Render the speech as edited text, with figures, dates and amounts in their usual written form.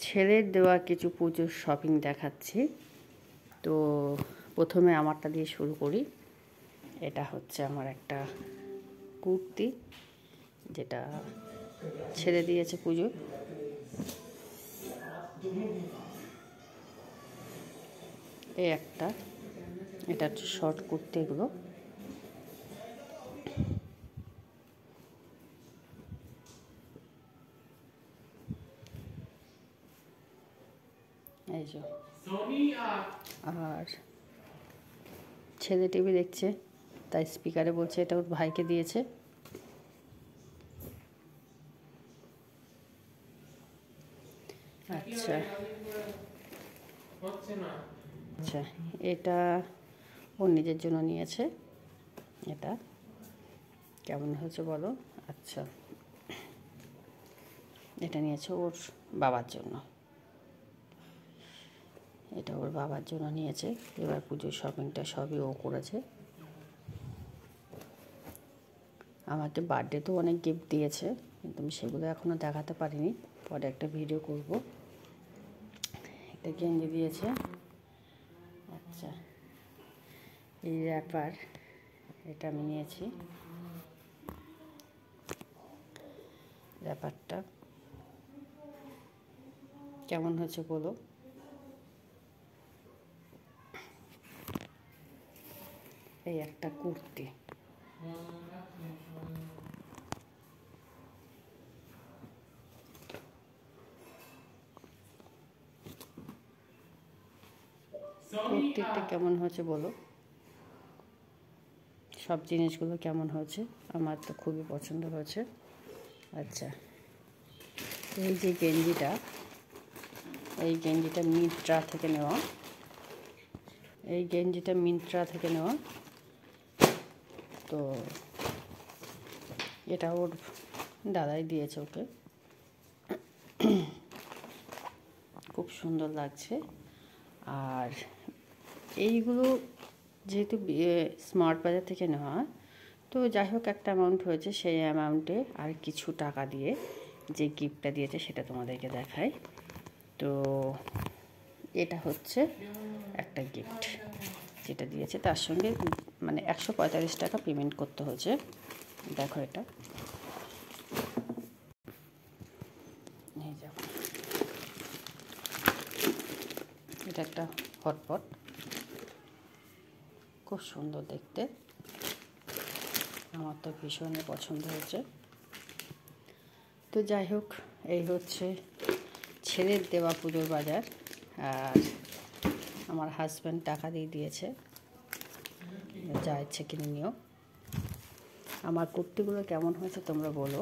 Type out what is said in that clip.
ছেলের দেওয়া কিছু পুজোর শপিং দেখাচ্ছি। তো প্রথমে আমারটা দিয়ে শুরু করি। এটা হচ্ছে আমার একটা কুর্তি, যেটা ছেলে দিয়েছে পুজো। এই একটা, এটা হচ্ছে শর্ট কুর্তি। এগুলো এই যে, আর ছেলে টিভি দেখছে, তাই স্পিকারে বলছে এটা ওর ভাইকে দিয়েছে। আচ্ছা আচ্ছা, এটা ও নিজের জন্য নিয়েছে। এটা কেমন হয়েছে বলো? আচ্ছা, এটা নিয়েছে ওর বাবার জন্য। এটা ওর বাবার জন্য নিয়েছে। এবার পুজোর শপিংটা সবই ও করেছে। আমাকে বার্থডেতেও অনেক গিফট দিয়েছে, কিন্তু আমি সেগুলো এখনও দেখাতে পারিনি। পরে একটা ভিডিও করব। একটা গেঞ্জি দিয়েছে। আচ্ছা, এই র্যাপার, এটা আমি নিয়েছি। র্যাপারটা কেমন হয়েছে বলো? এই একটা কুর্তি, কুর্তিটা কেমন হয়েছে বলো? সব জিনিসগুলো কেমন হয়েছে? আমার তো খুবই পছন্দ হয়েছে। আচ্ছা, এই যে গেঞ্জিটা, এই গেঞ্জিটা মিন্ত্রা থেকে নেওয়া। এই গেঞ্জিটা মিন্ত্রা থেকে নেওয়া। তো এটা ওর দাদাই দিয়েছে ওকে। খুব সুন্দর লাগছে। আর এইগুলো যেহেতু স্মার্ট বাজার থেকে নেওয়া, তো যাই হোক একটা অ্যামাউন্ট হয়েছে। সেই অ্যামাউন্টে আর কিছু টাকা দিয়ে যে গিফটটা দিয়েছে সেটা তোমাদেরকে দেখাই। তো এটা হচ্ছে একটা গিফট যেটা দিয়েছে, তার সঙ্গে মানে 145 টাকা পেমেন্ট করতে হয়েছে। দেখো এটা, এই দেখো, এটা একটা হটপট, খুব সুন্দর দেখতে। আমার তো ভীষণই পছন্দ হয়েছে। তো যাই হোক, এই হচ্ছে ছেলের দেওয়া পুজোর বাজার। আর আমার হাজব্যান্ড টাকা দিয়ে দিয়েছে, যা ইচ্ছে কিনে নিও। আমার কুর্তিগুলো কেমন হয়েছে তোমরা বলো।